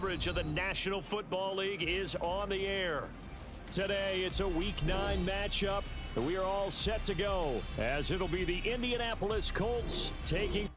coverage of the National Football League is on the air. Today, it's a Week 9 matchup. We are all set to go, as it'll be the Indianapolis Colts taking...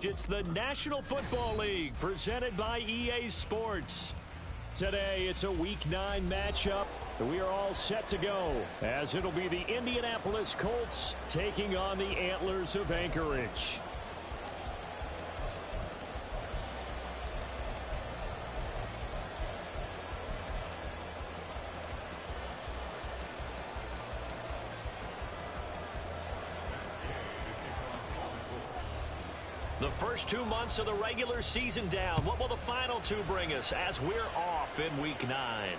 It's the National Football League presented by EA Sports. Today, it's a Week 9 matchup. We are all set to go, as it'll be the Indianapolis Colts taking on the Antlers of Anchorage. The first 2 months of the regular season down. What will the final 2 bring us as we're off in Week 9?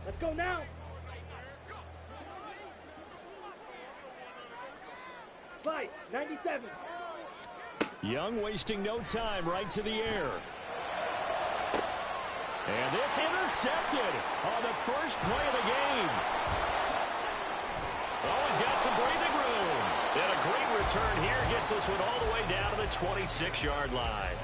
Let's go now. Fight, 97. Young wasting no time, right to the air. And this intercepted on the first play of the game. Oh, he's got some breathing room. And a great return here gets this one all the way down to the 26-yard line.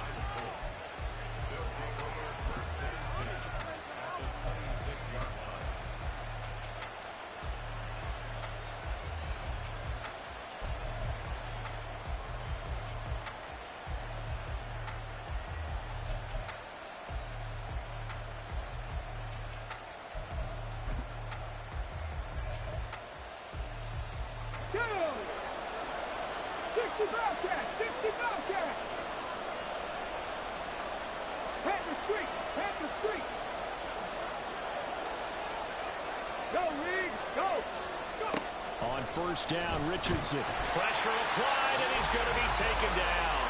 On first down, Richardson. Pressure applied, and he's going to be taken down.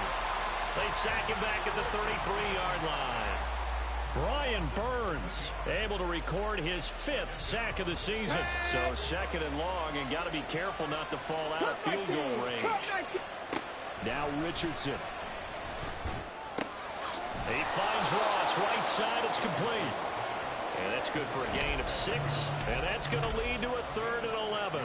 They sack him back at the 33-yard line. Brian Burns able to record his 5th sack of the season. So 2nd and long, and got to be careful not to fall out of field goal range. Now Richardson. He finds Ross, right side, it's complete. And that's good for a gain of 6, and that's going to lead to a 3rd and 11.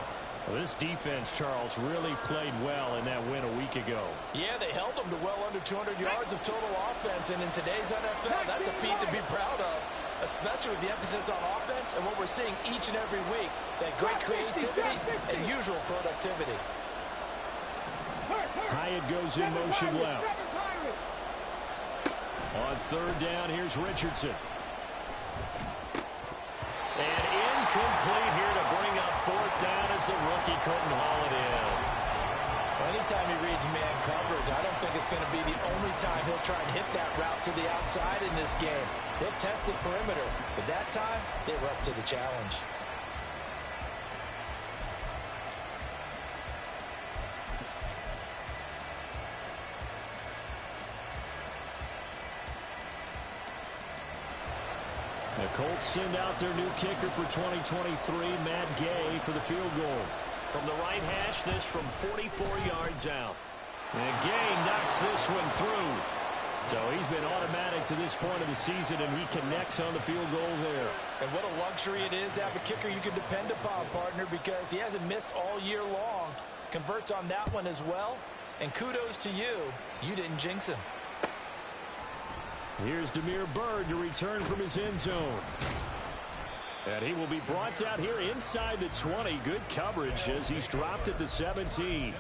Well, this defense, Charles, really played well in that win a week ago. Yeah, they held them to well under 200 yards of total offense, and in today's NFL, that's a feat to be proud of, especially with the emphasis on offense and what we're seeing each and every week, that great creativity and usual productivity. Hyatt goes in motion left. On third down, here's Richardson. And incomplete here to bring up fourth down as the rookie couldn't haul it in. Well, anytime he reads man coverage, I don't think it's going to be the only time he'll try and hit that route to the outside in this game. He'll test the perimeter, but that time, they were up to the challenge. The Colts send out their new kicker for 2023, Matt Gay, for the field goal. From the right hash, this from 44 yards out. And Gay knocks this one through. So he's been automatic to this point of the season, and he connects on the field goal there. And what a luxury it is to have a kicker you can depend upon, partner, because he hasn't missed all year long. Converts on that one as well. And kudos to you. You didn't jinx him. Here's Damiere Byrd to return from his end zone. And he will be brought down here inside the 20. Good coverage as he's dropped at the 17.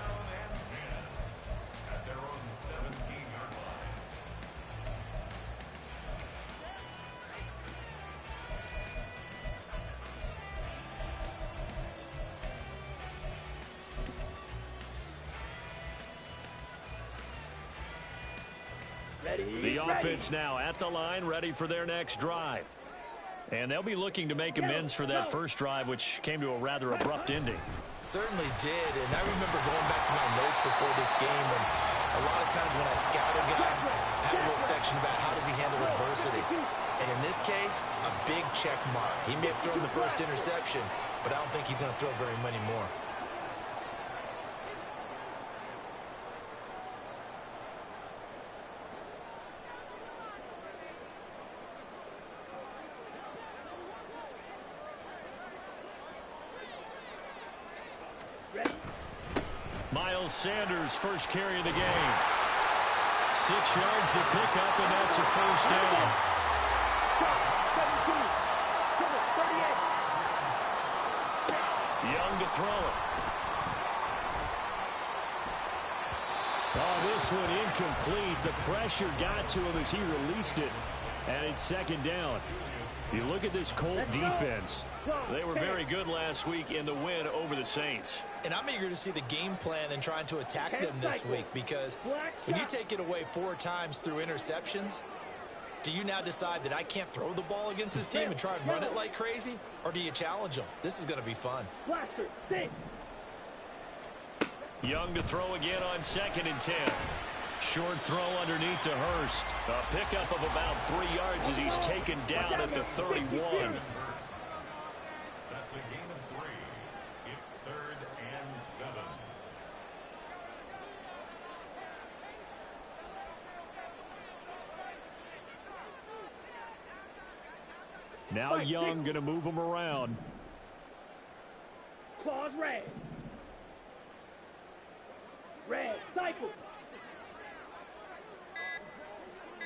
The offense now at the line, ready for their next drive. And they'll be looking to make amends for that first drive, which came to a rather abrupt ending. Certainly did, and I remember going back to my notes before this game, and a lot of times when I scout a guy, I have a little section about how does he handle adversity. And in this case, a big check mark. He may have thrown the first interception, but I don't think he's going to throw very many more. Miles Sanders, first carry of the game. 6 yards the pickup, and that's a first down. Young to throw it. Oh, this one incomplete. The pressure got to him as he released it, and it's second down. You look at this Colt defense. They were very good last week in the win over the Saints. And I'm eager to see the game plan and trying to attack them this week, because when you take it away 4 times through interceptions, do you now decide that I can't throw the ball against this team and try and run it like crazy? Or do you challenge them? This is going to be fun. Young to throw again on 2nd and 10. Short throw underneath to Hurst. A pickup of about 3 yards as he's taken down at the 31. That's a gain of 3. It's 3rd and 7. Now Young going to move him around. Claws red. Red, cycle.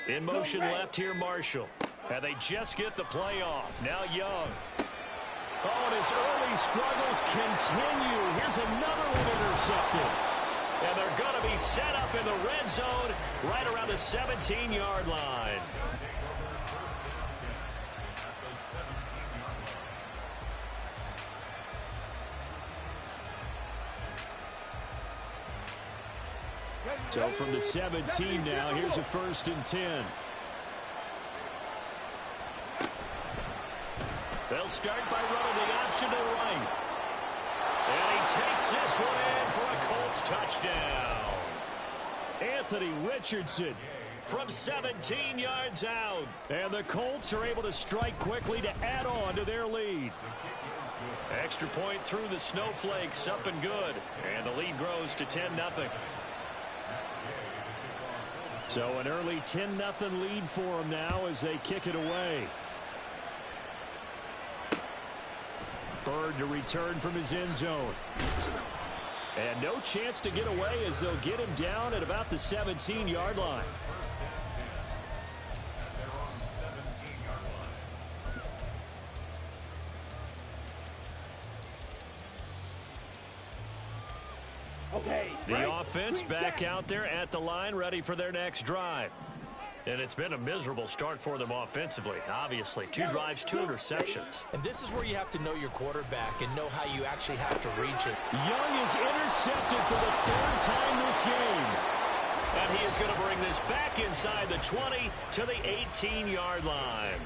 In motion left here, Marshall. And they just get the play off. Now Young. Oh, and his early struggles continue. Here's another one intercepted. And they're going to be set up in the red zone right around the 17-yard line. So from the 17 now, here's a 1st and 10. They'll start by running the option to the right. And he takes this one in for a Colts touchdown. Anthony Richardson from 17 yards out. And the Colts are able to strike quickly to add on to their lead. Extra point through the snowflakes, up and good. And the lead grows to 10-0. So an early 10-0 lead for them now as they kick it away. Byrd to return from his end zone. And no chance to get away as they'll get him down at about the 17-yard line. The offense back out there at the line, ready for their next drive. And it's been a miserable start for them offensively. Obviously, 2 drives, 2 interceptions. And this is where you have to know your quarterback and know how you actually have to reach it. Young is intercepted for the 3rd time this game. And he is going to bring this back inside the 20 to the 18-yard line.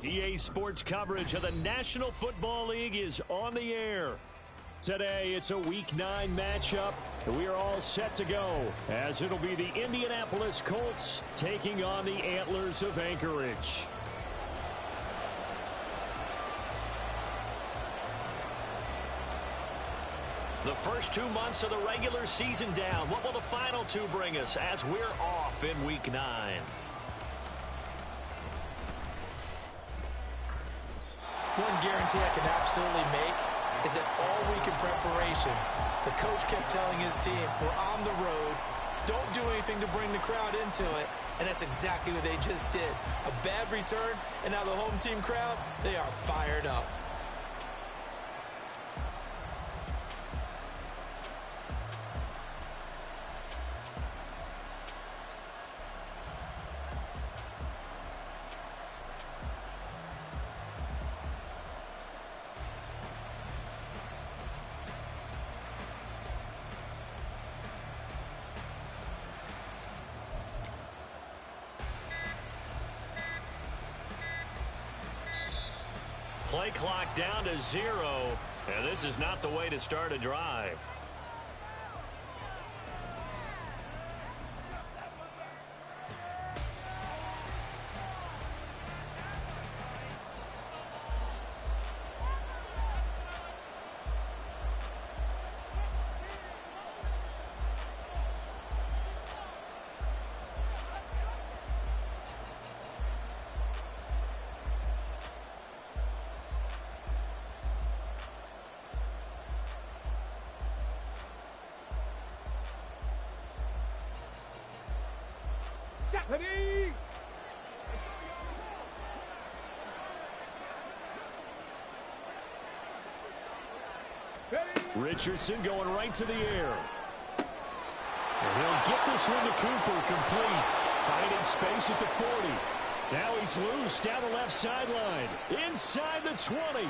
EA Sports coverage of the National Football League is on the air. Today, it's a Week 9 matchup. We are all set to go, as it'll be the Indianapolis Colts taking on the Antlers of Anchorage. The first 2 months of the regular season down. What will the final 2 bring us as we're off in Week 9? One guarantee I can absolutely make is that all week in preparation, the coach kept telling his team, we're on the road, don't do anything to bring the crowd into it, and that's exactly what they just did. A bad return, and now the home team crowd, they are fired up. Play clock down to 0, and this is not the way to start a drive. Ready? Richardson going right to the air. And he'll get this one to Cooper, complete. Finding space at the 40. Now he's loose down the left sideline. Inside the 20.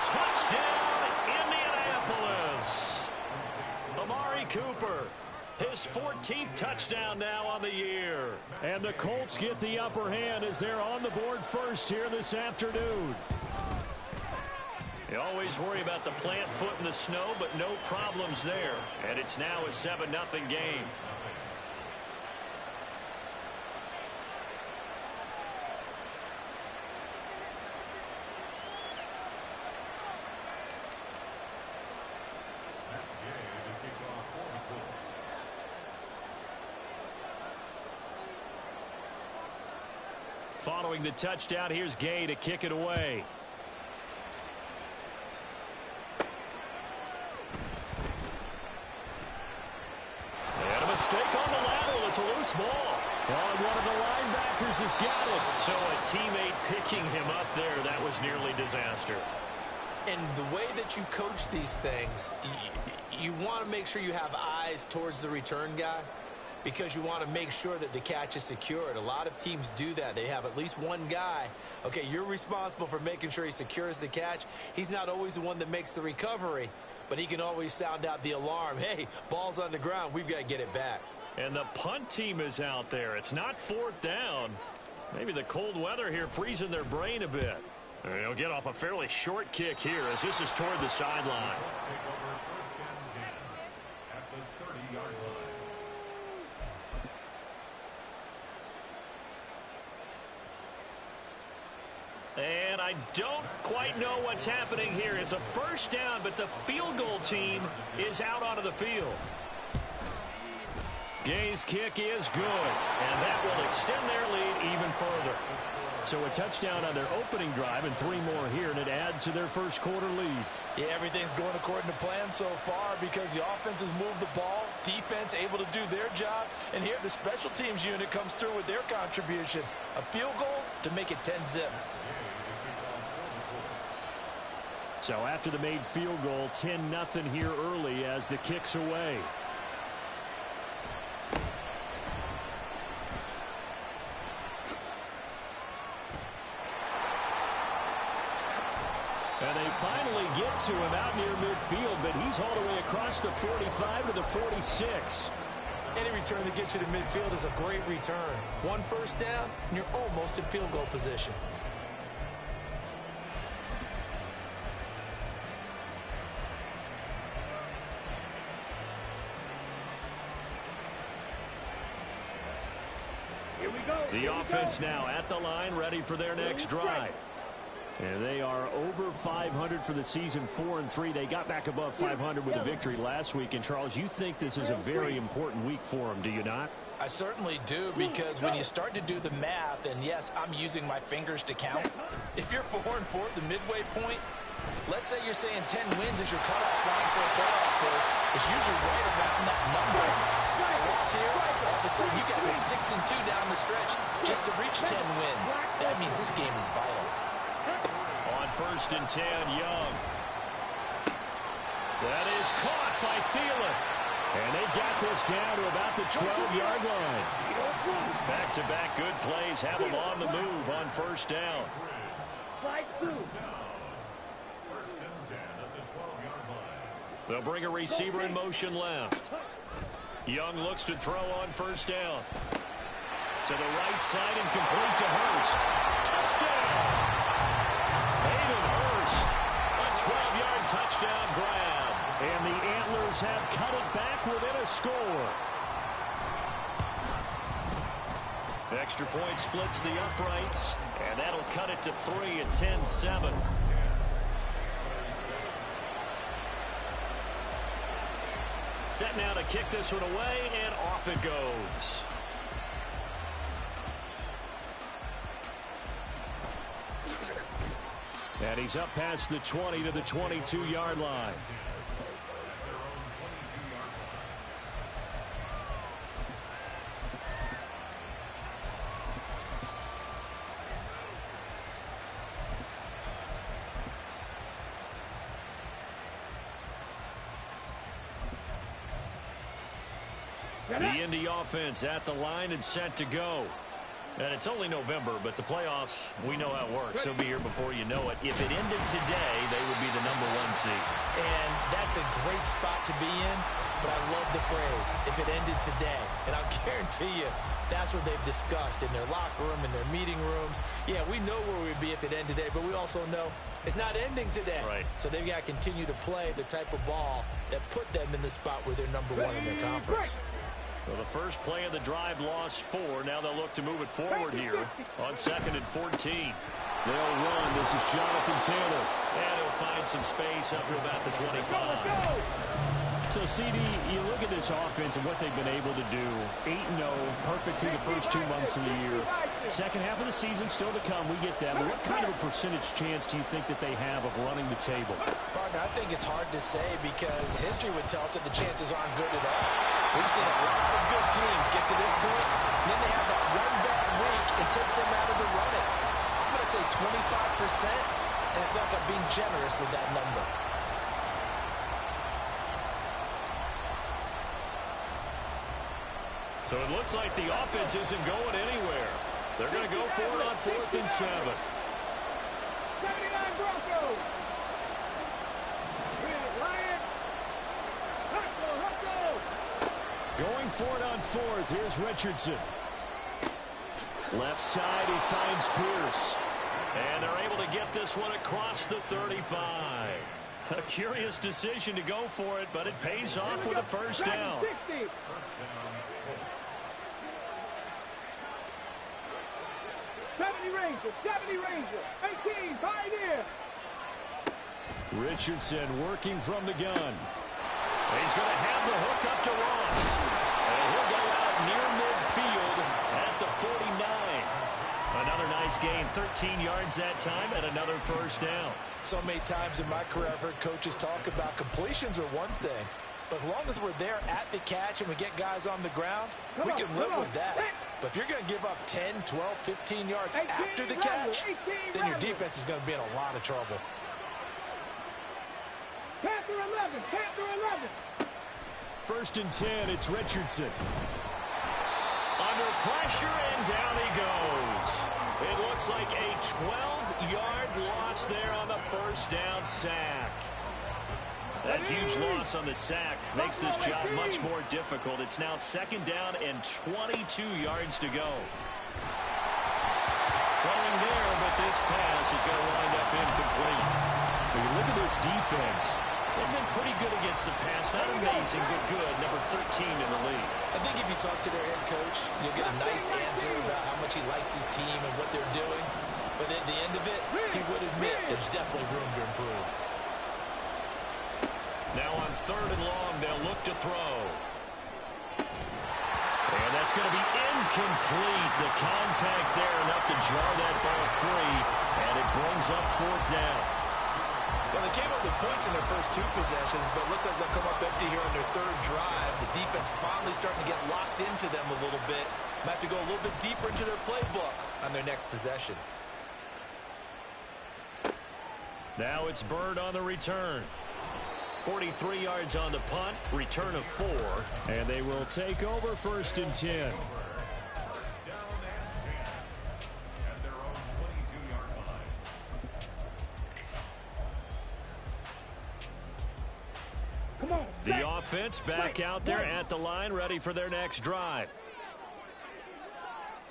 Touchdown, Indianapolis. Amari Cooper. His 14th touchdown now on the year. And the Colts get the upper hand as they're on the board first here this afternoon. You always worry about the plant foot in the snow, but no problems there. And it's now a 7-0 game. Following the touchdown, here's Gay to kick it away. And a mistake on the lateral. It's a loose ball. And one of the linebackers has got it. So a teammate picking him up there, that was nearly disaster. And the way that you coach these things, you want to make sure you have eyes towards the return guy, because you want to make sure that the catch is secured. A lot of teams do that. They have at least one guy. Okay, you're responsible for making sure he secures the catch. He's not always the one that makes the recovery, but he can always sound out the alarm. Hey, ball's on the ground. We've got to get it back. And the punt team is out there. It's not 4th down. Maybe the cold weather here freezing their brain a bit. They'll get off a fairly short kick here as this is toward the sideline. And I don't quite know what's happening here. It's a first down, but the field goal team is out onto the field. Gay's kick is good, and that will extend their lead even further. So a touchdown on their opening drive and 3 more here, and it adds to their first quarter lead. Yeah, everything's going according to plan so far because the offense has moved the ball, defense able to do their job, and here the special teams unit comes through with their contribution. A field goal to make it 10-zip. So after the made field goal, 10-0 here early as the kick's away. And they finally get to him out near midfield, but he's all the way across the 45 to the 46. Any return that gets you to midfield is a great return. 1 first down, and you're almost in field goal position. Here we go. The offense now at the line, ready for their next drive. And they are over 500 for the season, 4-3. They got back above 500 with a victory last week. And, Charles, you think this is a very important week for them, do you not? I certainly do, because when you start to do the math, and yes, I'm using my fingers to count. If you're 4-4 at the midway point, let's say you're saying 10 wins is your cutoff line for a playoff berth. It's usually right around that number. A loss here, all of a sudden you got to go 6-2 down the stretch just to reach 10 wins. That means this game is vital. On 1st and 10, Young. That is caught by Thielen. And they've got this down to about the 12-yard line. Back-to-back good plays have them on the move on 1st down. They'll bring a receiver in motion left. Young looks to throw on 1st down. To the right side and complete to Hurst. Touchdown! Hayden Raiders have cut it back within a score. Extra point splits the uprights, and that'll cut it to 3 at 10-7. Set now to kick this one away, and off it goes. And he's up past the 20 to the 22-yard line. The Indy offense at the line and set to go. And it's only November, but the playoffs, we know how it works. They'll be here before you know it. If it ended today, they would be the #1 seed. And that's a great spot to be in, but I love the phrase, if it ended today. And I'll guarantee you, that's what they've discussed in their locker room, in their meeting rooms. Yeah, we know where we'd be if it ended today, but we also know it's not ending today. Right. So they've got to continue to play the type of ball that put them in the spot where they're #1 in their conference. Well, the first play of the drive lost 4. Now they'll look to move it forward here on 2nd and 14. They'll run. This is Jonathan Taylor. And he'll find some space up to about the 25. So, CD, you look at this offense and what they've been able to do. 8-0, perfect through the first 2 months of the year. Second half of the season still to come. We get that. But what kind of a percentage chance do you think that they have of running the table? Partner, I think it's hard to say because history would tell us that the chances aren't good at all. We've seen a lot of good teams get to this point, and then they have that one bad week and takes them out of the running. I'm going to say 25%, and I feel like I'm being generous with that number. So it looks like the offense isn't going anywhere. They're going to go for it on 4th and 7. 79 Broncos. Ryan. Going for it on 4th. Here's Richardson. Left side, he finds Pierce. And they're able to get this one across the 35. A curious decision to go for it, but it pays off with a first down. 70 Ranger, 18, Pioneer. Richardson working from the gun. He's going to have the hook up to Ross. And he'll go out near midfield at the 49. Another nice gain, 13 yards that time, and another first down. So many times in my career I've heard coaches talk about completions are one thing, but as long as we're there at the catch and we get guys on the ground, we can live with that. But if you're going to give up 10, 12, 15 yards after the catch, then your defense is going to be in a lot of trouble. Panther 11, Panther 11. 1st and 10, it's Richardson. Under pressure, and down he goes. It looks like a 12-yard loss there on the first down sack. That huge loss on the sack makes this job much more difficult. It's now 2nd down and 22 yards to go. Throwing there, but this pass is going to wind up incomplete. When you look at this defense, they've been pretty good against the pass. Not amazing, but good. Number 13 in the league. I think if you talk to their head coach, you'll get a nice answer about how much he likes his team and what they're doing. But at the end of it, he would admit there's definitely room to improve. Now on 3rd and long, they'll look to throw. And that's going to be incomplete. The contact there enough to jar that ball free. And it brings up 4th down. Well, they came up with points in their first 2 possessions, but it looks like they'll come up empty here on their 3rd drive. The defense finally starting to get locked into them a little bit. Might have to go a little bit deeper into their playbook on their next possession. Now it's Bird on the return. 43 yards on the punt, return of 4, and they will take over 1st and 10. First down and 10 at their own 22-yard line. Come on. The offense back out there at the line, ready for their next drive.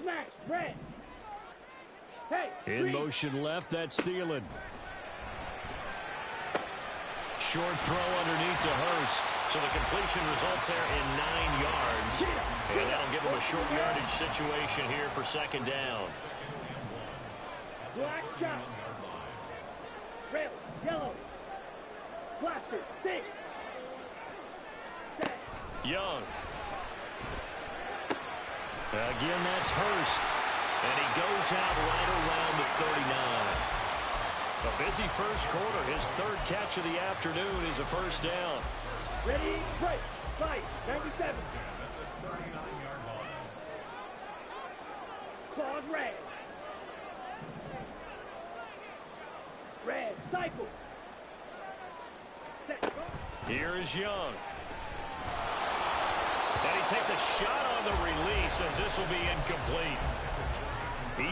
Smash, red. Hey, In motion left, that's Thielen. short throw underneath to Hurst. So the completion results there in 9 yards. And that'll give him a short yardage situation here for second down. Black shot. Red, yellow. Blaster, six. Young. Again, that's Hurst. And he goes out right around the 39. A busy first quarter. His third catch of the afternoon is a first down. Ready, break. Fight, 97. Claws red. Red, cycle. Set. Here is Young. And he takes a shot on the release as this will be incomplete.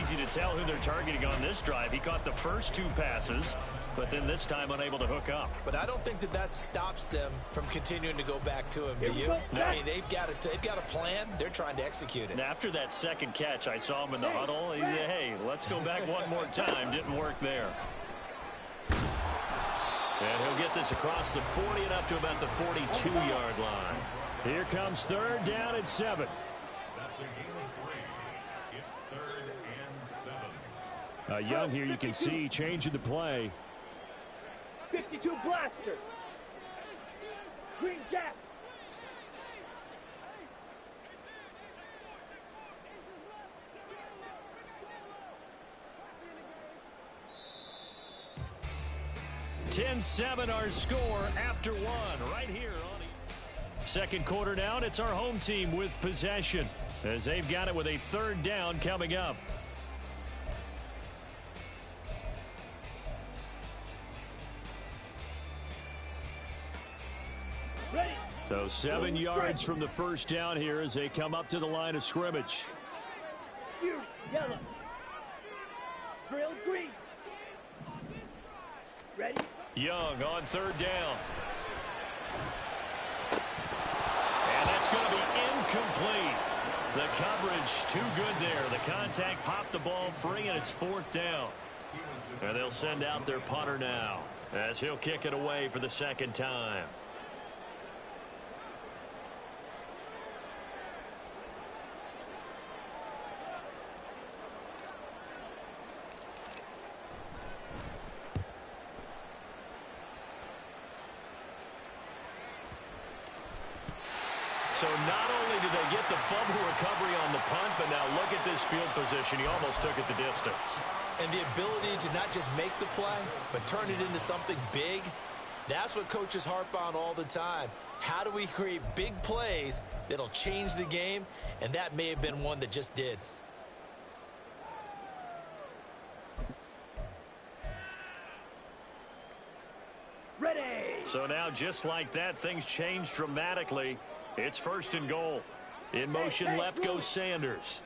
Easy to tell who they're targeting on this drive. He caught the first 2 passes, but then this time unable to hook up. But I don't think that stops them from continuing to go back to him, do you? I mean, they've got a plan. They're trying to execute it. And after that second catch, I saw him in the huddle. He said, hey, let's go back one more time. Didn't work there. And he'll get this across the 40 and up to about the 42-yard line. Here comes third down and 7. That's a gain of 3. It's 3rd and 7. Young here, you can see changing the play. 52 blaster. Green jack. (10-7) our score after 1 right here on second quarter down. It's our home team with possession as they've got it with a third down coming up. Ready. So 7 yards from the first down here as they come up to the line of scrimmage. You, yellow. Drill green. Ready. Young on third down. And that's going to be incomplete. The coverage too good there. The contact popped the ball free, and it's 4th down. And they'll send out their punter now as he'll kick it away for the second time. So not only did they get the fumble recovery on the punt, but now look at this field position. He almost took it the distance. And the ability to not just make the play, but turn it into something big, that's what coaches harp on all the time. How do we create big plays that'll change the game? And that may have been one that just did. Ready. So now just like that, things change dramatically. It's 1st and goal. In motion left goes Sanders.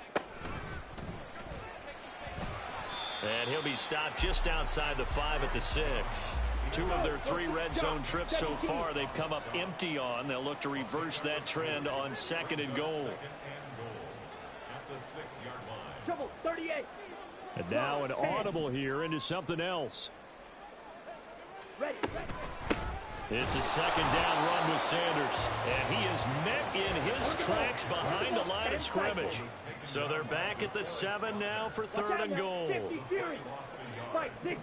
And he'll be stopped just outside the 5 at the 6. 2 of their 3 red zone trips so far they've come up empty on. They'll look to reverse that trend on 2nd and goal. At the 6-yard line. Trouble, 38. And now an audible here into something else. Ready. It's a second down run with Sanders. And he is met in his tracks behind the line of scrimmage. So they're back at the 7 now for 3rd and goal. 50 Fury. Fight, 60. It's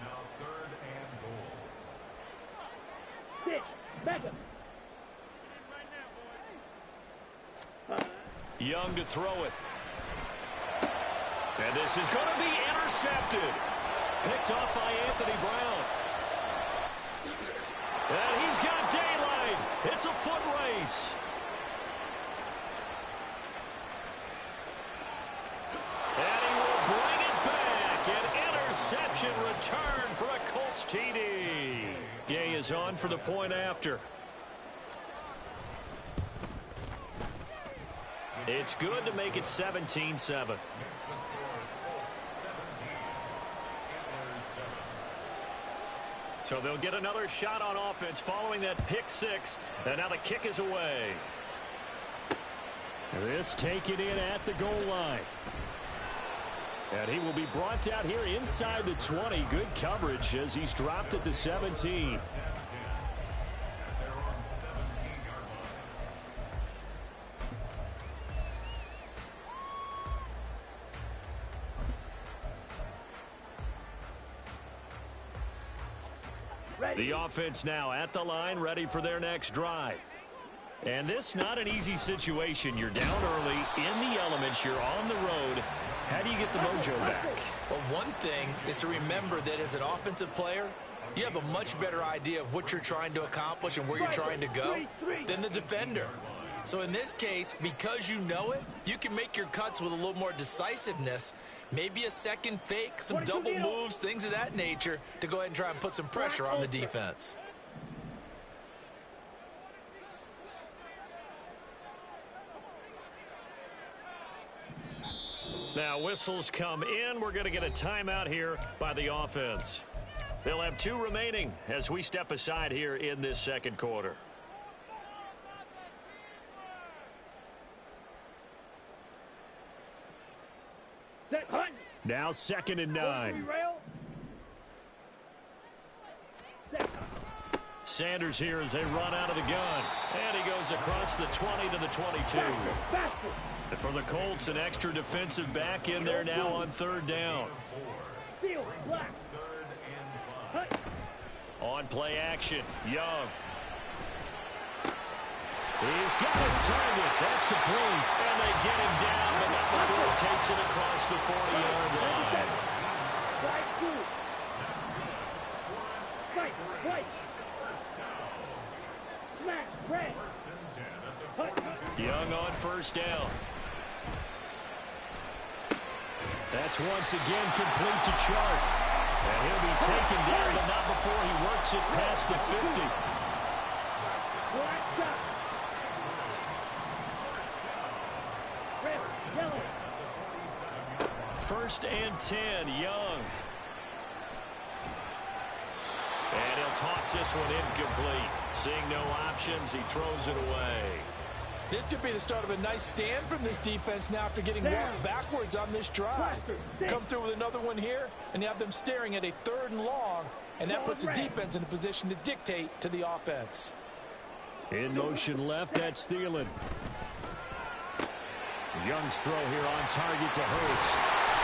now 3rd and goal. 6. Mega. Young to throw it. And this is going to be intercepted. Picked off by Anthony Brown. And he's got daylight. It's a foot race. And he will bring it back. An interception return for a Colts TD. Gay is on for the point after. It's good to make it 17-7. So they'll get another shot on offense following that pick 6. And now the kick is away. This taken in at the goal line. And he will be brought down here inside the 20. Good coverage as he's dropped at the 17. The offense now at the line, ready for their next drive. And this not an easy situation. You're down early, in the elements, you're on the road. How do you get the mojo back? Well, one thing is to remember that as an offensive player, you have a much better idea of what you're trying to accomplish and where you're trying to go than the defender. So in this case, because you know it, you can make your cuts with a little more decisiveness, maybe a second fake, some double moves, things of that nature, to go ahead and try and put some pressure on the defense. Now whistles come in. We're going to get a timeout here by the offense. They'll have 2 remaining as we step aside here in this second quarter. Set, hunt. Now 2nd and 9. Sanders here as they run out of the gun. And he goes across the 20 to the 22. Faster. And for the Colts, an extra defensive back in there now on 3rd down. Field, black. Hunt. On play action, Young. He's got his target. That's complete. And they get him down, but not before he takes it across the 40-yard line. Flag shoot. Fight, twice. Smash, red. Hunt. Young on 1st down. That's once again complete to Chark. And he'll be taken down, but not before he works it past the 50. Black shot. Red, yellow. 1st and 10, Young. And he'll toss this one incomplete. Seeing no options, he throws it away. This could be the start of a nice stand from this defense now after getting walked backwards on this drive. Come through with another one here, and you have them staring at a 3rd and long, and that puts the defense in a position to dictate to the offense. In motion left, that's Thielen. Young's throw here on target to Hurts.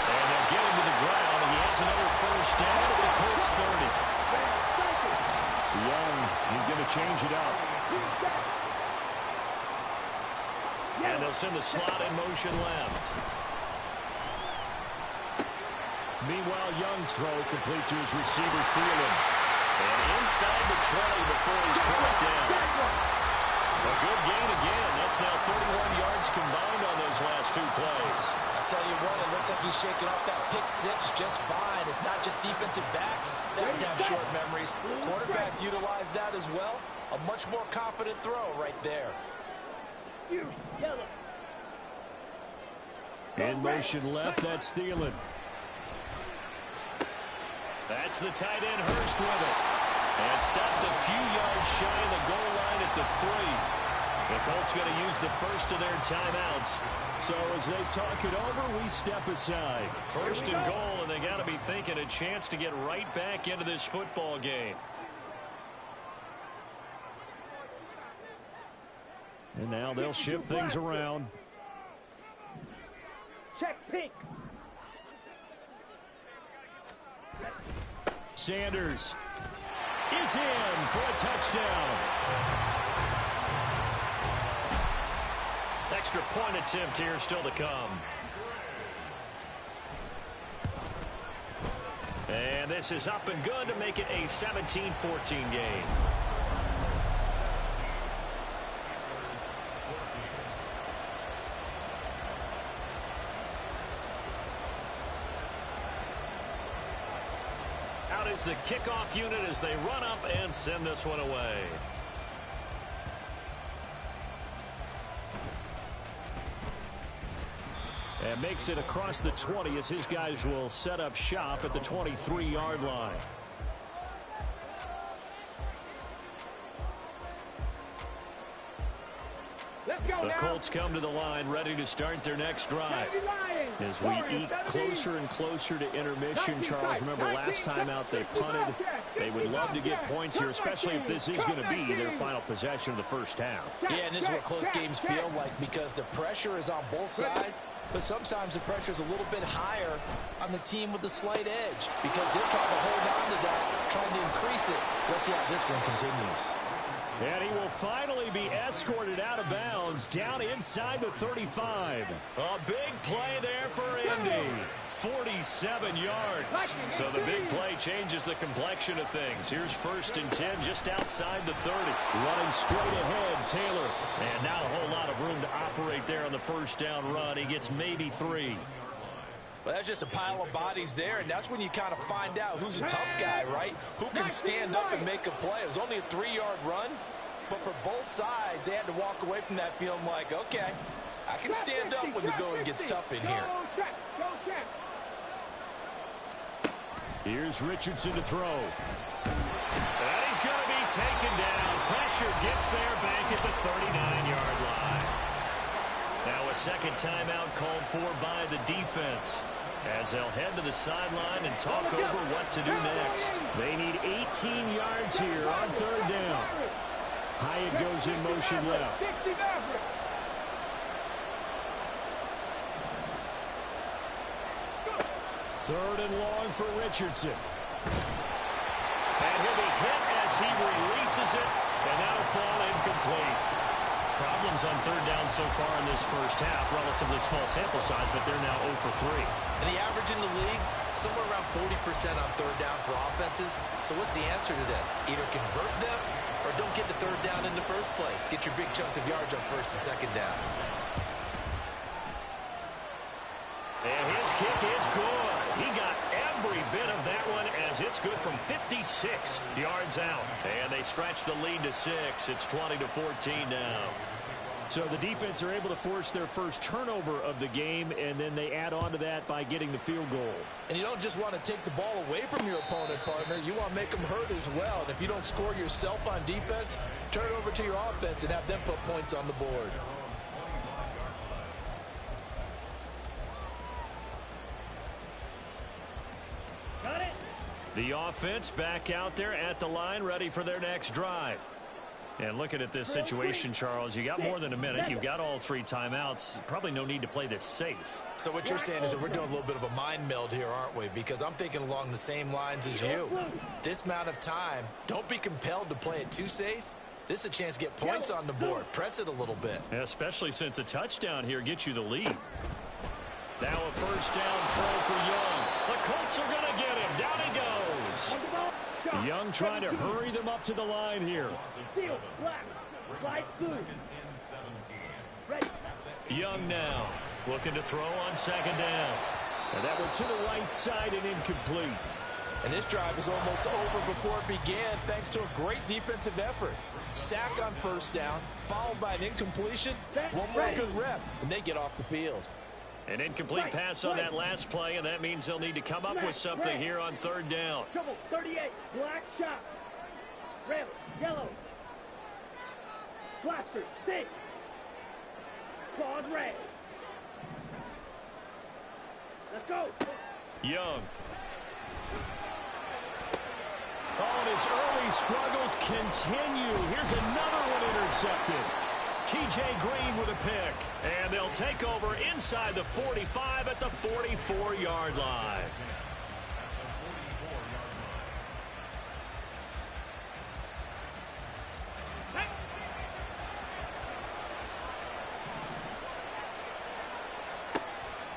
And they'll get him to the ground, and he has another 1st down at the Colts 30. Young, he's going to change it up. And they'll send the slot in motion left. Meanwhile, Young's throw complete to his receiver, Thielen. And inside the 20 before he's brought down. A good gain again. That's now 31 yards combined on those last 2 plays. I'll tell you what, it looks like he's shaking off that pick 6 just fine. It's not just defensive backs that have short memories. Quarterbacks utilize that as well. A much more confident throw right there. Yellow. In motion left, that's Thielen. That's the tight end, Hurst, with it. And stopped a few yards shy of the goal line at the 3. The Colts going to use the first of their timeouts. So as they talk it over, we step aside. 1st and goal, and they got to be thinking a chance to get right back into this football game. And now they'll shift things around. Check pink. Sanders is in for a touchdown. Extra point attempt here still to come. And this is up and good to make it a 17-14 game. Out is the kickoff unit as they run up and send this one away. And makes it across the 20 as his guys will set up shop at the 23-yard line. The Colts come to the line ready to start their next drive. As we eke closer and closer to intermission, Charles, remember last time out they punted. They would love to get points here, especially if this is going to be their final possession of the first half. Yeah, and this is what close games feel like because the pressure is on both sides, but sometimes the pressure is a little bit higher on the team with the slight edge because they're trying to hold on to that, trying to increase it. Let's see how this one continues. And he will finally be escorted out of bounds down inside the 35. A big play there for Indy. 47 yards. So the big play changes the complexion of things. Here's 1st and 10 just outside the 30. Running straight ahead, Taylor. And not a whole lot of room to operate there on the first down run. He gets maybe 3. Well, that's just a pile of bodies there, and that's when you kind of find out who's a tough guy, right? Who can stand up and make a play. It was only a 3-yard run, but for both sides, they had to walk away from that feeling like, okay, I can stand up when the going gets tough in here. Here's Richardson to throw. And he's going to be taken down. Pressure gets there back at the 39-yard line. Now a second timeout called for by the defense as they'll head to the sideline and talk over what to do next. They need 18 yards here on 3rd down. Hyatt goes in motion left. 3rd and long for Richardson. And he'll be hit as he releases it, and that'll fall incomplete. Problems on 3rd down so far in this first half. Relatively small sample size, but they're now 0 for 3. And the average in the league, somewhere around 40% on 3rd down for offenses. So what's the answer to this? Either convert them or don't get to 3rd down in the first place. Get your big chunks of yards on 1st and 2nd down. And his kick is good. He got every bit of that one as it's good from 56 yards out. And they stretch the lead to 6. It's 20-14 now. So the defense are able to force their first turnover of the game, and then they add on to that by getting the field goal. And you don't just want to take the ball away from your opponent, partner. You want to make them hurt as well. And if you don't score yourself on defense, turn it over to your offense and have them put points on the board. Got it. The offense back out there at the line, ready for their next drive. And looking at this situation, Charles, you got more than a minute. You've got all 3 timeouts. Probably no need to play this safe. So what you're saying is that we're doing a little bit of a mind meld here, aren't we? Because I'm thinking along the same lines as you. This amount of time, don't be compelled to play it too safe. This is a chance to get points on the board. Press it a little bit. Especially since a touchdown here gets you the lead. Now a first down throw for Young. The Colts are going to get him. Down he goes. Young trying to hurry them up to the line here. Young now looking to throw on 2nd down. And that one to the right side and incomplete. And this drive is almost over before it began thanks to a great defensive effort. Sack on 1st down, followed by an incompletion. One more good rep, and they get off the field. An incomplete pass on that last play, and that means they'll need to come up with something here on 3rd down. Trouble, 38, black shot. Red, yellow. Blaster, 6. Claws red. Let's go. Young. Oh, and his early struggles continue. Here's another one intercepted. T.J. Green with a pick. And they'll take over inside the 45 at the 44-yard line.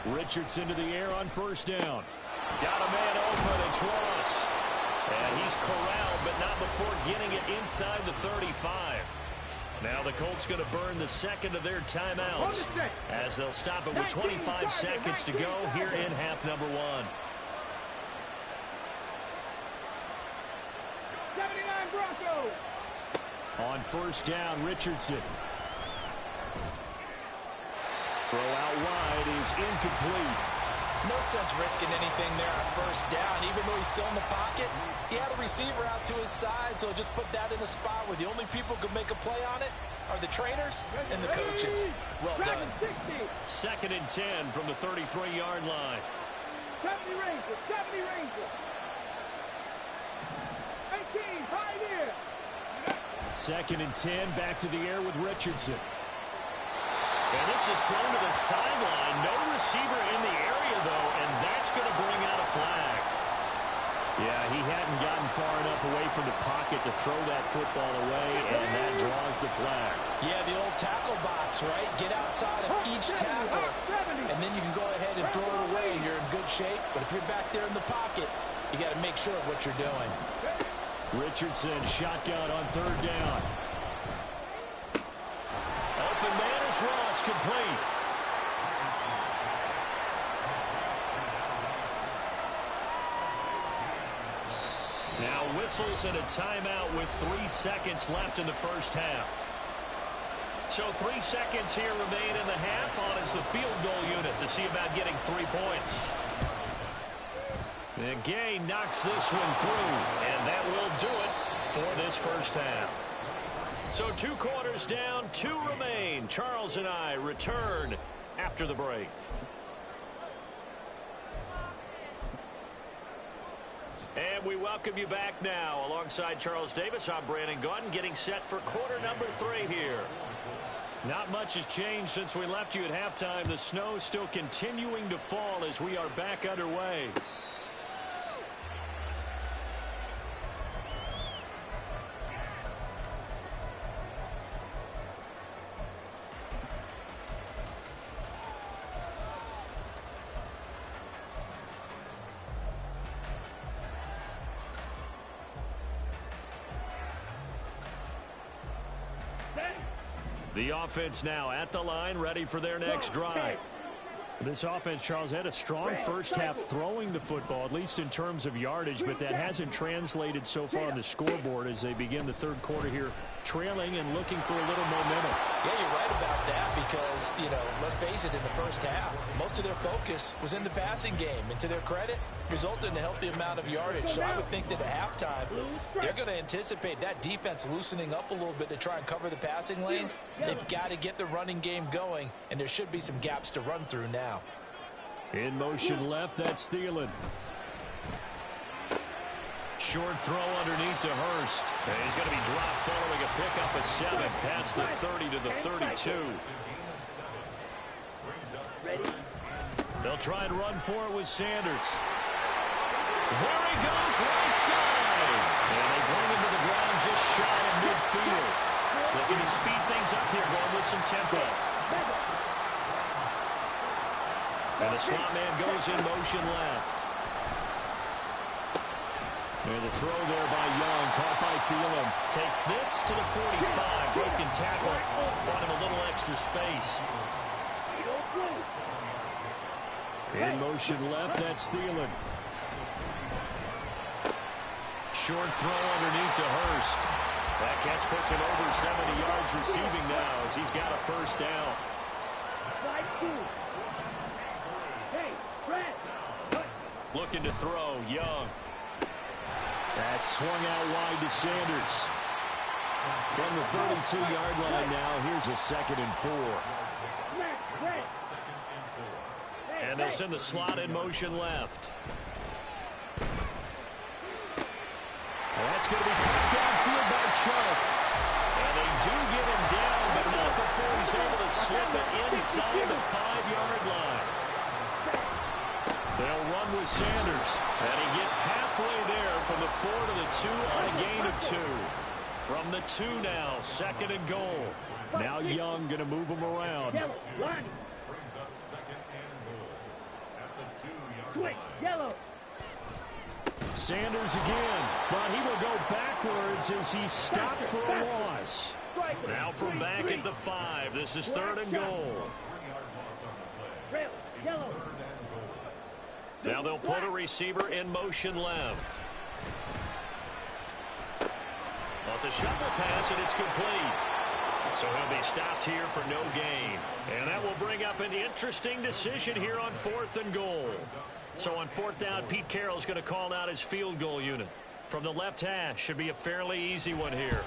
Richardson to the air on 1st down. Got a man open. It's Ross. And he's corralled, but not before getting it inside the 35. Now the Colts going to burn the 2nd of their timeouts as they'll stop it with 25 seconds to go here in half number 1. 79 Broncos. On 1st down, Richardson. Throw out wide is incomplete. No sense risking anything there on 1st down. Even though he's still in the pocket, he had a receiver out to his side, so just put that in a spot where the only people who can make a play on it are the trainers and the coaches. Well done. 2nd and 10 from the 33-yard line. 70 Rangers, 70 Rangers. 18, high here. 2nd and 10, back to the air with Richardson. And this is thrown to the sideline. No receiver in the area, though, and that's going to bring out a flag. Yeah, he hadn't gotten far enough away from the pocket to throw that football away, and that draws the flag. Yeah, the old tackle box, right? Get outside of each tackle, and then you can go ahead and throw it away, and you're in good shape. But if you're back there in the pocket, you got to make sure of what you're doing. Richardson, shotgun on third down. Open man is Ross, complete. Now whistles and a timeout with 3 seconds left in the first half. So 3 seconds here remain in the half. On is the field goal unit to see about getting 3 points. And Gay knocks this one through, and that will do it for this first half. So 2 quarters down, 2 remain. Charles and I return after the break. And we welcome you back now. Alongside Charles Davis, I'm Brandon Gunn, getting set for quarter number 3 here. Not much has changed since we left you at halftime. The snow still continuing to fall as we are back underway. The offense now at the line, ready for their next drive. This offense, Charles, had a strong first half throwing the football, at least in terms of yardage, but that hasn't translated so far on the scoreboard as they begin the third quarter here, trailing and looking for a little momentum. Yeah, you're right about that because, you know, let's face it, in the first half, most of their focus was in the passing game. And to their credit, resulted in a healthy amount of yardage. So I would think that at halftime, they're going to anticipate that defense loosening up a little bit to try and cover the passing lanes. They've got to get the running game going, and there should be some gaps to run through now. In motion left, that's Thielen. Short throw underneath to Hurst. And he's going to be dropped following a pickup of 7 past the 30 to the 32. They'll try and run for it with Sanders. There he goes, right side. And they bring him to the ground just shy of midfield. Looking to speed things up here, going with some tempo. And the slot man goes in motion left. And the throw there by Young, caught by Thielen. Takes this to the 45. Broken tackle. Brought him a little extra space. In motion left, that's Thielen. Short throw underneath to Hurst. That catch puts him over 70 yards receiving now as he's got a first down. Looking to throw, Young. That's swung out wide to Sanders. From the 32-yard line now, here's a 2nd and 4. And they'll send the slot in motion left. Well, that's going to be kicked downfield by Chubb. And they do get him down, but not before he's able to slip it inside the 5-yard line. They'll run with Sanders. And he gets halfway there from the 4 to the 2 on a gain of 2. From the 2 now, 2nd and goal. Now Young going to move him around. Brings up 2nd and goal at the 2-yard line. Yellow. Sanders again, but he will go backwards as he stopped for a loss. Now from back at the 5, this is 3rd and goal. Yellow. Now they'll put a receiver in motion left. Well, it's a shuffle pass, and it's complete. So he'll be stopped here for no gain. And that will bring up an interesting decision here on 4th and goal. So on 4th down, Pete Carroll's going to call out his field goal unit. From the left hash, should be a fairly easy one here.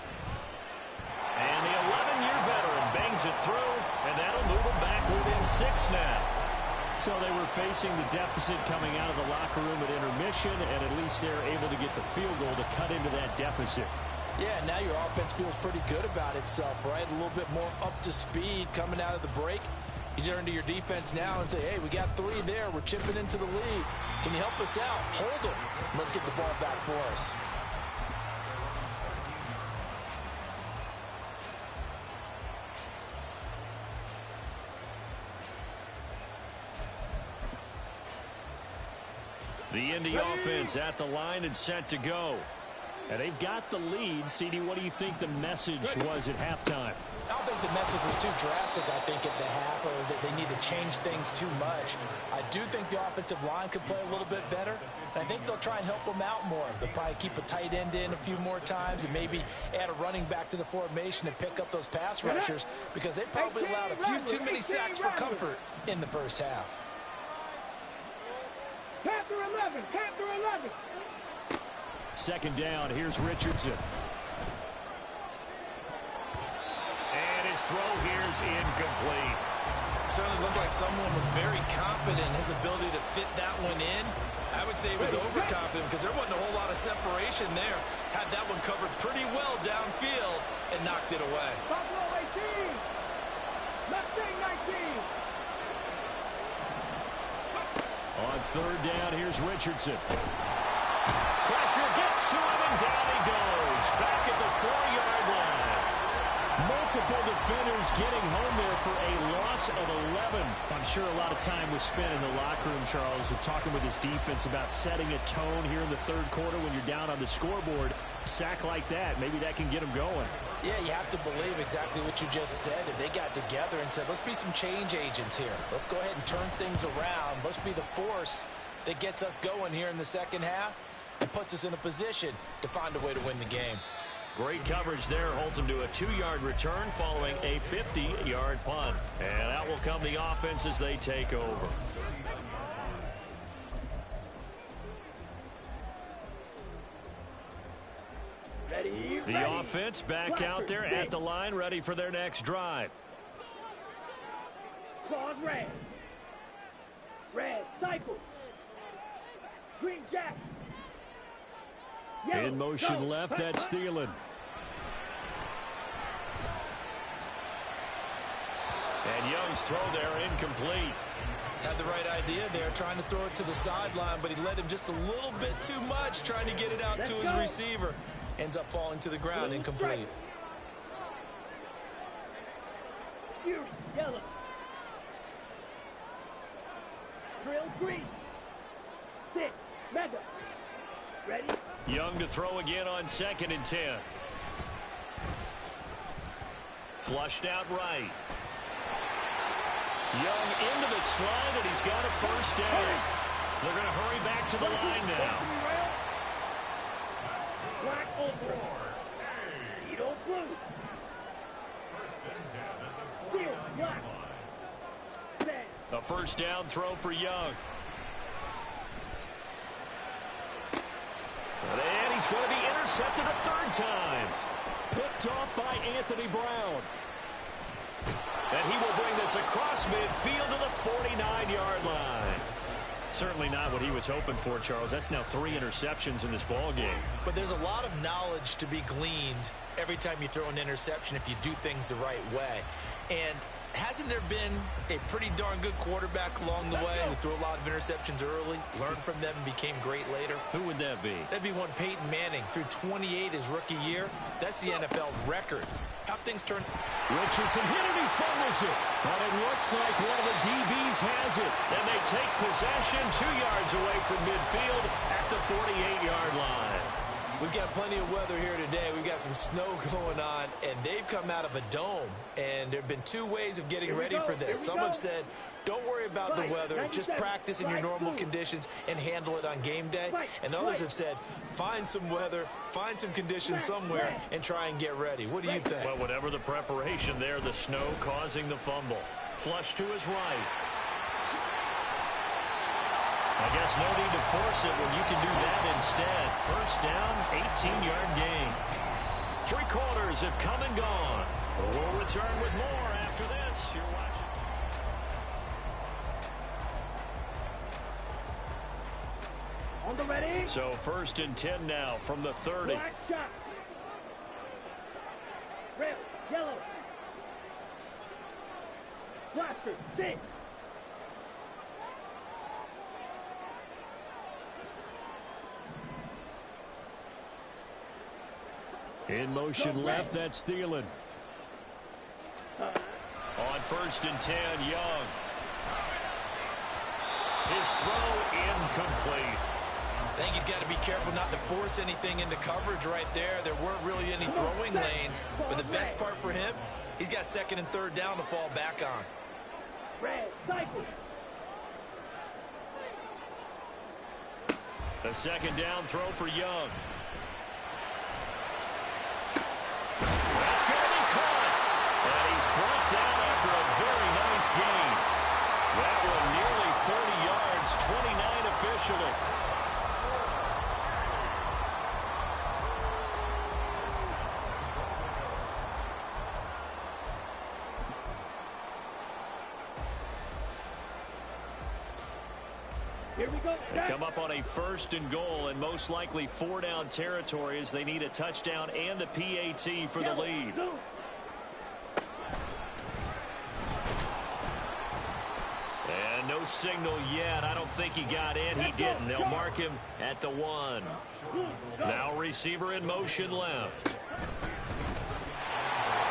And the 11-year veteran bangs it through, and that'll move him back within 6 now. So they were facing the deficit coming out of the locker room at intermission, and at least they're able to get the field goal to cut into that deficit. Yeah, now your offense feels pretty good about itself, right? A little bit more up to speed coming out of the break. You turn to your defense now and say, hey, we got 3 there. We're chipping into the lead. Can you help us out? Hold them. Let's get the ball back for us. The Indy offense at the line and set to go. And they've got the lead. CD, what do you think the message was at halftime? I don't think the message was too drastic, I think, at the half, or that they need to change things too much. I do think the offensive line could play a little bit better. And I think they'll try and help them out more. They'll probably keep a tight end in a few more times and maybe add a running back to the formation and pick up those pass rushers because they probably allowed a few too many sacks for comfort in the first half. Panther 11, Panther 11. Second down, here's Richardson. And his throw here's incomplete. Certainly looked like someone was very confident in his ability to fit that one in. I would say he was overconfident because there wasn't a whole lot of separation there. Had that one covered pretty well downfield and knocked it away. Buffalo 18. Mustang 19. On third down, here's Richardson. Pressure gets to him, and down he goes. Back at the 4-yard line. Multiple defenders getting home there for a loss of 11. I'm sure a lot of time was spent in the locker room, Charles, with talking with his defense about setting a tone here in the third quarter when you're down on the scoreboard. A sack like that, maybe that can get them going. Yeah, you have to believe exactly what you just said. If they got together and said, let's be some change agents here. Let's go ahead and turn things around. Let's be the force that gets us going here in the second half and puts us in a position to find a way to win the game. Great coverage there. Holds him to a 2-yard return following a 50-yard punt. And out will come the offense as they take over. The offense back out there at the line, ready for their next drive. Claws red. Red, cycle. Green jack. Yellow, In motion go. left, that's Thielen. And Young's throw there incomplete. Had the right idea there, trying to throw it to the sideline, but he led him just a little bit too much, trying to get it out to his receiver. Ends up falling to the ground, incomplete. Fury, yellow. Drill green. 6, mega. Ready? Young to throw again on 2nd and 10. Flushed out right. Young into the slide, and he's got a first down. They're going to hurry back to the line now. Black ultra. Beetle blue. Steel black. Red. A first down throw for Young. And he's going to be intercepted a third time. Picked off by Anthony Brown. And he will bring this across midfield to the 49-yard line. Certainly not what he was hoping for, Charles. That's now 3 interceptions in this ball game. But there's a lot of knowledge to be gleaned every time you throw an interception if you do things the right way. And hasn't there been a pretty darn good quarterback along the way who threw a lot of interceptions early, learned from them, and became great later? Who would that be? That'd be one Peyton Manning. Threw 28 his rookie year. That's the NFL record. How things turn. Richardson hit it, he fumbles it. But it looks like one of the DBs has it. And they take possession 2 yards away from midfield at the 48-yard line. We've got plenty of weather here today. We've got some snow going on, and they've come out of a dome. And there have been 2 ways of getting ready for this. Some have said, don't worry about the weather. Just practice in your normal conditions and handle it on game day. And others have said, find some weather, find some conditions somewhere, and try and get ready. What do you think? Well, whatever the preparation there, the snow causing the fumble. Flush to his right. I guess no need to force it when you can do that instead. First down, 18-yard gain. 3 quarters have come and gone. We'll return with more after this. You're watching. On the ready. So 1st and 10 now from the 30. Black shot. Red, yellow. Blaster, 6. In motion left, that's Thielen. On 1st and 10, Young. His throw incomplete. I think he's got to be careful not to force anything into coverage right there. There weren't really any throwing lanes, but the best part for him, he's got second and third down to fall back on. Red, cycle. The second down throw for Young. That's going to be caught. And he's brought down after a very nice gain. That one nearly 30 yards, 29 officially. Here we go. They come up on a 1st and goal and most likely 4-down territory as they need a touchdown and a PAT for the lead. And no signal yet. I don't think he got in. He didn't. They'll mark him at the 1. Now receiver in motion left.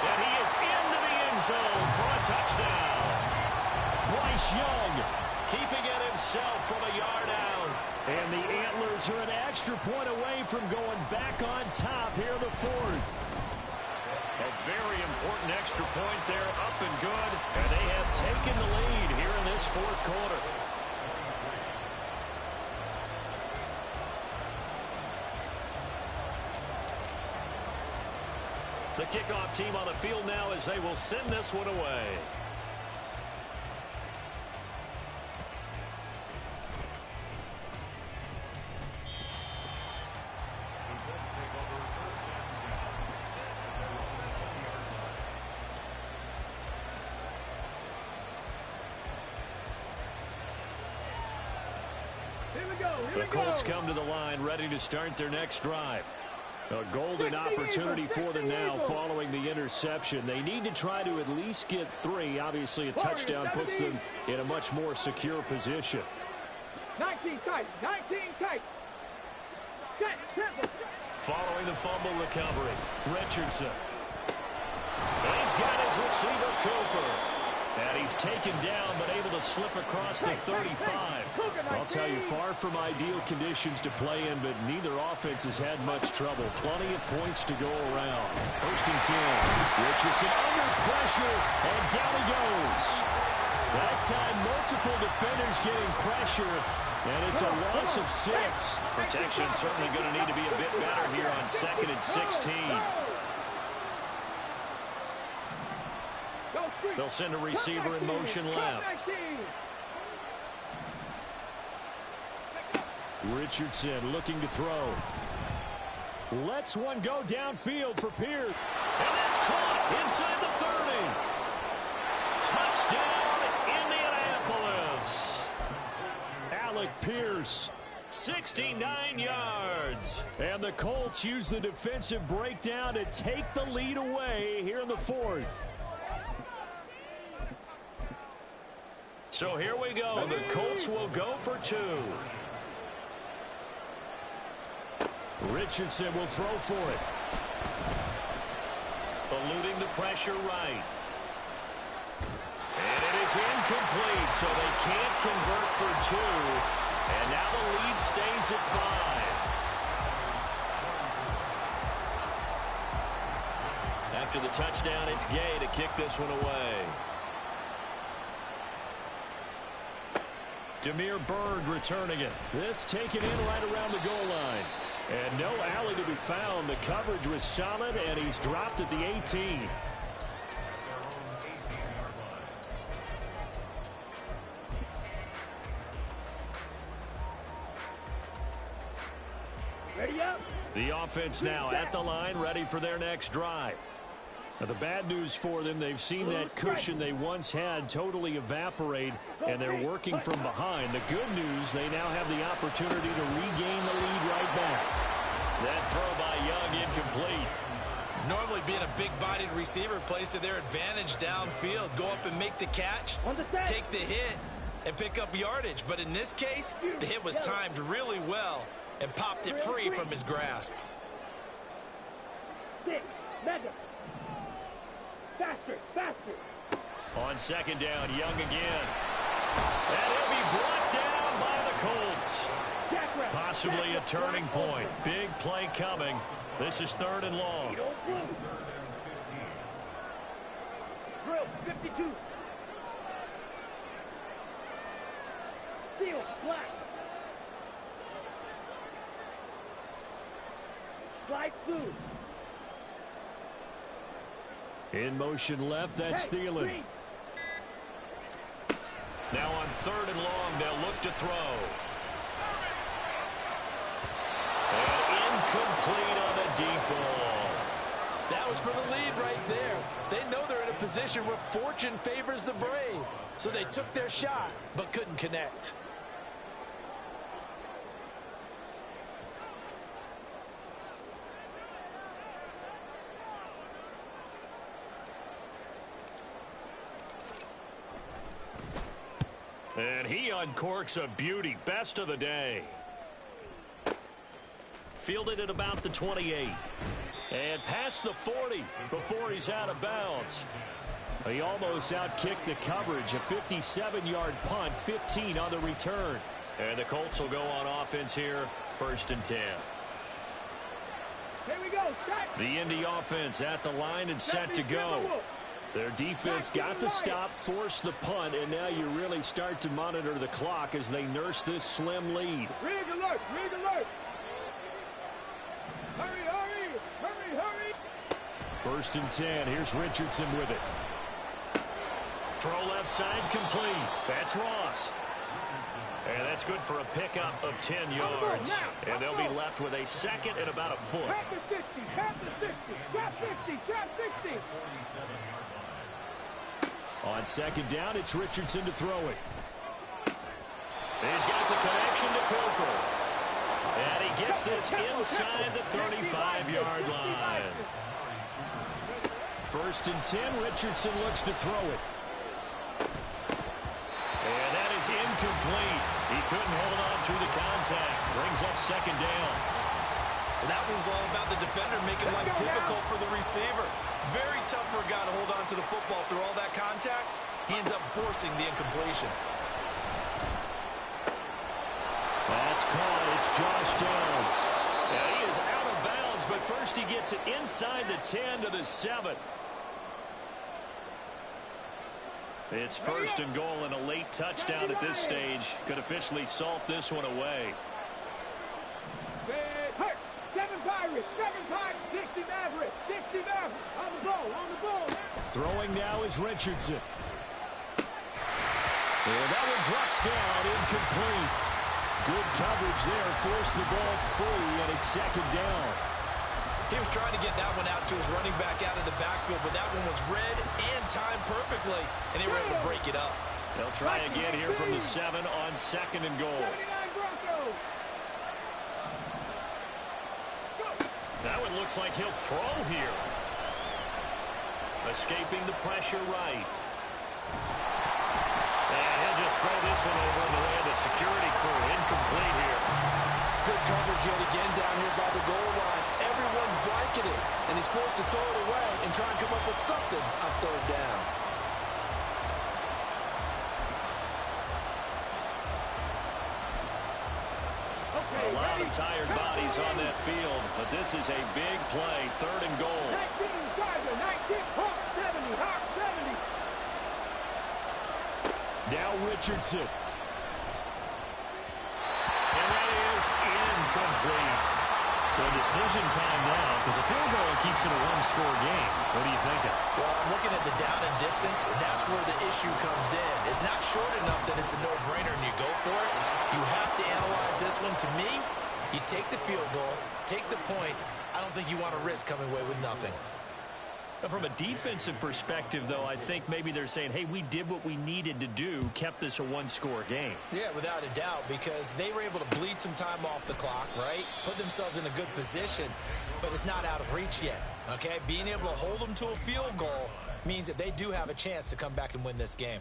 And he is into the end zone for a touchdown. Bryce Young keeping it himself from a yard out. And the Antlers are an extra point away from going back on top here in the 4th. A very important extra point there, up and good. And they have taken the lead here in this 4th quarter. The kickoff team on the field now as they will send this one away. The Colts come to the line ready to start their next drive. A golden opportunity for them now following the interception. They need to try to at least get 3. Obviously, a touchdown puts them in a much more secure position. 19 tight. 19 tight. Set. Temple. Following the fumble recovery, Richardson. And he's got his receiver, Cooper. And he's taken down, but able to slip across the 35. I'll tell you, far from ideal conditions to play in, but neither offense has had much trouble. Plenty of points to go around. 1st and 10. Richardson under pressure, and down he goes. That time, multiple defenders getting pressure, and it's a loss of 6. Protection certainly going to need to be a bit better here on 2nd and 16. They'll send a receiver in motion left. Richardson looking to throw. Lets one go downfield for Pierce. And that's caught inside the 30. Touchdown, Indianapolis. Alec Pierce, 69 yards. And the Colts use the defensive breakdown to take the lead away here in the 4th. So here we go. The Colts will go for 2. Richardson will throw for it. Eluding the pressure right. And it is incomplete, so they can't convert for 2. And now the lead stays at 5. After the touchdown, it's Gay to kick this one away. Demir Bird returning it. This taken in right around the goal line. And no alley to be found. The coverage was solid, and he's dropped at the 18. Ready up. The offense now at the line, ready for their next drive. Now, the bad news for them, they've seen that cushion they once had totally evaporate, and they're working from behind. The good news, they now have the opportunity to regain the lead right back. That throw by Young incomplete. Normally being a big-bodied receiver plays to their advantage downfield. Go up and make the catch, take the hit, and pick up yardage. But in this case, the hit was timed really well and popped it free from his grasp. 6, mega. Faster, faster. On second down, Young again. And he'll be brought down by the Colts. Possibly a turning point. Big play coming. This is 3rd and long. Drill, 52. Steal, black. Slide through. In motion left, that's Thielen. Now on 3rd and long, they'll look to throw. And incomplete on the deep ball. That was for the lead right there. They know they're in a position where fortune favors the brave. So they took their shot, but couldn't connect. And he uncorks a beauty. Best of the day. Fielded at about the 28. And past the 40 before he's out of bounds. He almost outkicked the coverage. A 57-yard punt, 15 on the return. And the Colts will go on offense here, 1st and 10. Here we go, shot. The Indy offense at the line and set to go. Their defense got the stop, forced the punt, and now you really start to monitor the clock as they nurse this slim lead. Rig alert, rig alert. Hurry, hurry, hurry, hurry. 1st and 10, here's Richardson with it. Throw left side complete. That's Ross. And that's good for a pickup of 10 yards. And they'll be left with a 2nd and about a foot. Tap the 60, tap the 60, tap 60, tap 60. On 2nd down, it's Richardson to throw it. He's got the connection to Cooper. And he gets this inside the 35-yard line. 1st and 10, Richardson looks to throw it. And that is incomplete. He couldn't hold on through the contact. Brings up 2nd down. That was all about the defender making life difficult for the receiver. Very tough for a guy to hold on to the football through all that contact. He ends up forcing the incompletion. That's caught. It's Josh Downs. And he is out of bounds, but first he gets it inside the 10 to the 7. It's 1st and goal and a late touchdown at this stage. Could officially salt this one away. Hurt. 7 Pirates, 7 Pirates, 60 Mavericks, 60 Mavericks. On the ball, on the ball. Throwing now is Richardson. And that one drops down, incomplete. Good coverage there, forced the ball free, and it's 2nd down. He was trying to get that one out to his running back out of the backfield, but that one was read and timed perfectly, and they were able to break it up. They'll try again here from the 7 on 2nd and goal. 79 Broncos. That one looks like he'll throw here. Escaping the pressure right. And he'll just throw this one over in the way of the security crew. Incomplete here. Good coverage yet again down here by the goal line. Everyone's blanketed, and he's forced to throw it away and try and come up with something on 3rd down. A lot of tired bodies on that field, but this is a big play. 3rd and goal. 19 Tiger, 19 Hawk 70, Hawk 70. Now Richardson. And that is incomplete. So decision time now, because a field goal keeps it a one-score game. What are you thinking? Well, I'm looking at the down and distance, and that's where the issue comes in. It's not short enough that it's a no-brainer and you go for it. You have to analyze this one. To me, you take the field goal, take the points. I don't think you want to risk coming away with nothing. From a defensive perspective, though, I think maybe they're saying, hey, we did what we needed to do, kept this a one-score game. Yeah, without a doubt, because they were able to bleed some time off the clock, right? Put themselves in a good position, but it's not out of reach yet, okay? Being able to hold them to a field goal means that they do have a chance to come back and win this game.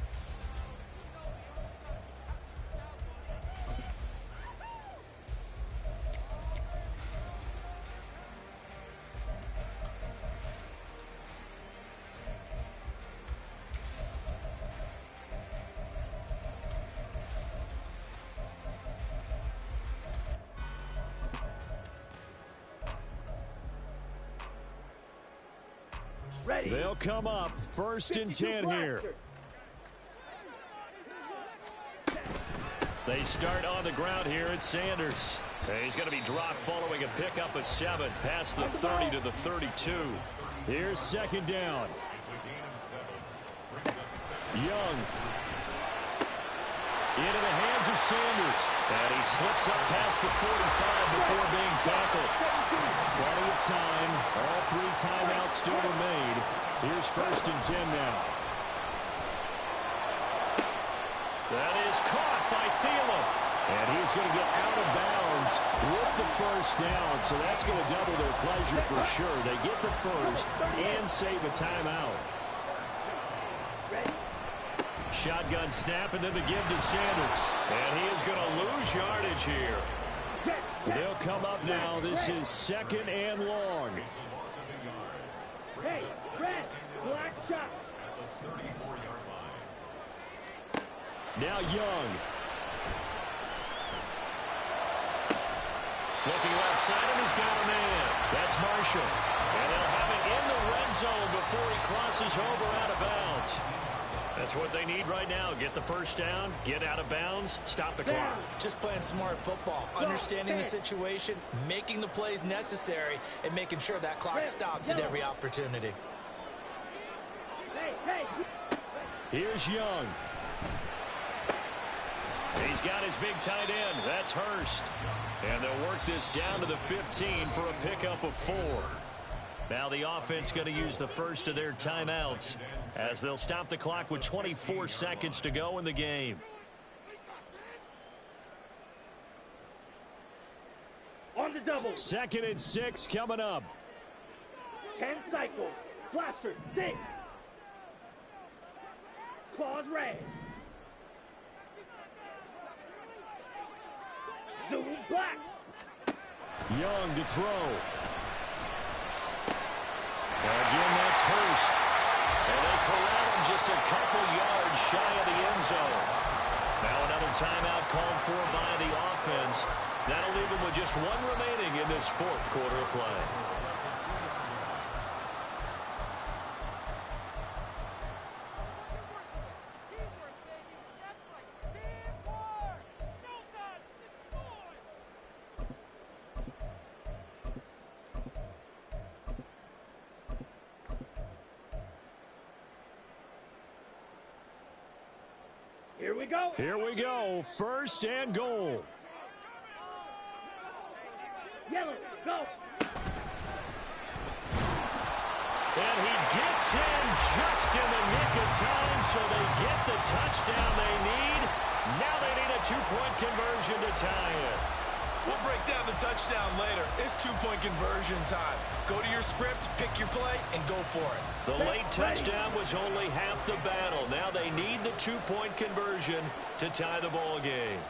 Ready. They'll come up 1st and 10 here. They start on the ground here at Sanders. He's going to be dropped following a pickup of 7 past the 30 to the 32. Here's 2nd down. Young. Into the hands of Sanders. And he slips up past the 45 before being tackled. Plenty of time. All 3 timeouts still remain. Here's 1st and 10 now. That is caught by Thielen. And he's going to get out of bounds with the 1st down. So that's going to double their pleasure for sure. They get the 1st and save a timeout. Shotgun snap and then the give to Sanders. And he is going to lose yardage here. They'll come up now. This is 2nd and long. Hey, red, black shot. Now Young. Looking left side, and he's got a man. That's Marshall. And they'll have it in the red zone before he crosses over out of bounds. That's what they need right now. Get the 1st down, get out of bounds, stop the clock. Just playing smart football, understanding the situation, making the plays necessary, and making sure that clock stops at every opportunity. Here's Young. He's got his big tight end. That's Hurst. And they'll work this down to the 15 for a pickup of 4. Now the offense going to use the 1st of their timeouts as they'll stop the clock with 24 seconds to go in the game. On the double. 2nd and 6 coming up. 10 cycles. Blaster, 6. Claws red. Zoom black. Young to throw. Again, that's Hurst. And they corral him just a couple yards shy of the end zone. Now another timeout called for by the offense. That'll leave them with just 1 remaining in this 4th quarter of play. Here we go. Here we go. 1st and goal. Yellow, go. And he gets in just in the nick of time, so they get the touchdown they need. Now they need a 2-point conversion to tie it. We'll break down the touchdown later. It's 2-point conversion time. Go to your script, pick your play, and go for it. The late touchdown was only half the battle. Now they need the 2-point conversion to tie the ball game.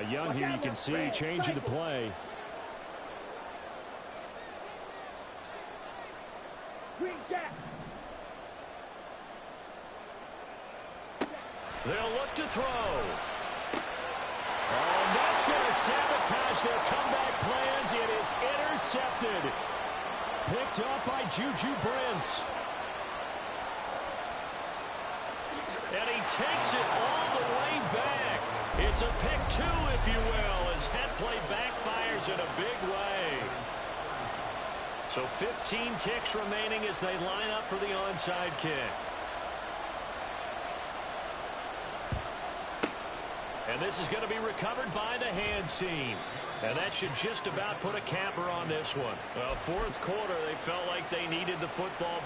Young here, you can see changing the play. Green jack. They'll look to throw. Oh, and that's going to sabotage their comeback plans. It is intercepted. Picked up by Juju Brents. And he takes it all the way back. It's a pick 2, if you will, as that play backfires in a big way. So 15 ticks remaining as they line up for the onside kick. And this is going to be recovered by the hands team. And that should just about put a capper on this one. Well, 4th quarter, they felt like they needed the football.